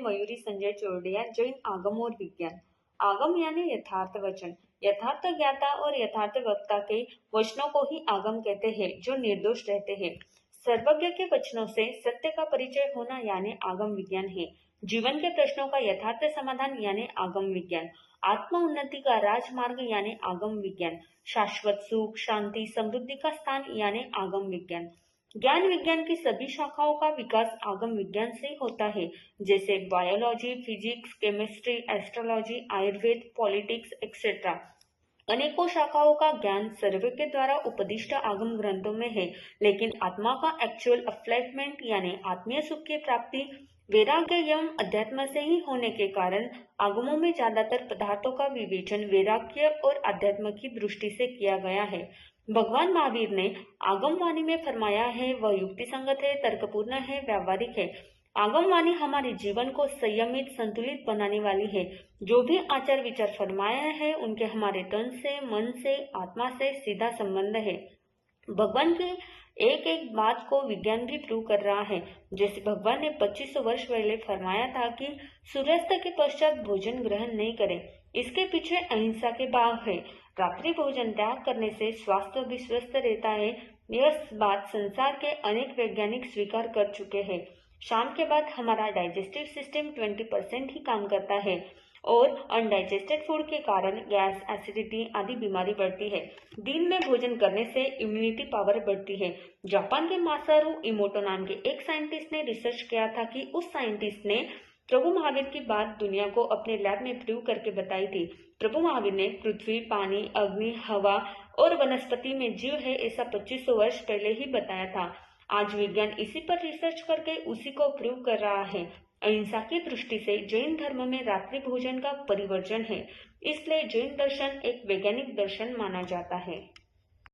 मयूरी संजय चोरडिया, जैन आगम और विज्ञान। आगम यानी यथार्थ वचन। यथार्थ ज्ञाता और यथार्थ वक्ता के वचनों को ही आगम कहते हैं, जो निर्दोष रहते हैं। सर्वज्ञ के वचनों से सत्य का परिचय होना यानी आगम विज्ञान है। जीवन के प्रश्नों का यथार्थ समाधान यानी आगम विज्ञान। आत्म उन्नति का राजमार्ग यानी आगम विज्ञान। शाश्वत सुख, शांति, समृद्धि का स्थान यानी आगम विज्ञान। ज्ञान विज्ञान की सभी शाखाओं का विकास आगम विज्ञान से होता है, जैसे biology, physics, chemistry, astrology, Ayurveda, politics etcetera. अनेकों शाखाओं का ज्ञान सर्वे के द्वारा उपदिष्ट आगम ग्रंथों में है, लेकिन आत्मा का एक्चुअल अपलाइटमेंट यानी आत्मीय सुख की प्राप्ति वैराग्य एवं अध्यात्म से ही होने के कारण आगमों में ज्यादातर पदार्थों का विवेचन वैराग्य और अध्यात्म की दृष्टि से किया गया है। भगवान महावीर ने आगम वाणी में फरमाया है, वह युक्ति संगत है, तर्कपूर्ण है, व्यावहारिक है। आगम वाणी हमारे जीवन को संयमित, संतुलित बनाने वाली है। जो भी आचार विचार फरमाया है, उनके हमारे तन से, मन से, आत्मा से सीधा संबंध है। भगवान की एक एक बात को विज्ञान भी प्रूव कर रहा है। जैसे भगवान ने 2500 वर्ष पहले फरमाया था कि सूर्यास्त के पश्चात भोजन ग्रहण नहीं करें। इसके पीछे अहिंसा के भाव है। रात्रि भोजन त्याग करने से स्वास्थ्य भी स्वस्थ रहता है। यह बात संसार के अनेक वैज्ञानिक स्वीकार कर चुके हैं। शाम के बाद हमारा डाइजेस्टिव सिस्टम 20% ही काम करता है और अनडाइजेस्टेड फूड के कारण गैस, एसिडिटी आदि बीमारी बढ़ती है। दिन में भोजन करने से इम्यूनिटी पावर बढ़ती है। जापान के मासारू इमोटो नाम के एक साइंटिस्ट ने रिसर्च किया था कि उस साइंटिस्ट ने प्रभु महावीर की बात दुनिया को अपने लैब में प्रूव करके बताई थी। प्रभु महावीर ने पृथ्वी, पानी, अग्नि, हवा और वनस्पति में जीव है ऐसा 2500 वर्ष पहले ही बताया था। आज विज्ञान इसी पर रिसर्च करके उसी को प्रूव कर रहा है। अहिंसा की दृष्टि से जैन धर्म में रात्रि भोजन का परिवर्जन है, इसलिए जैन दर्शन एक वैज्ञानिक दर्शन माना जाता है।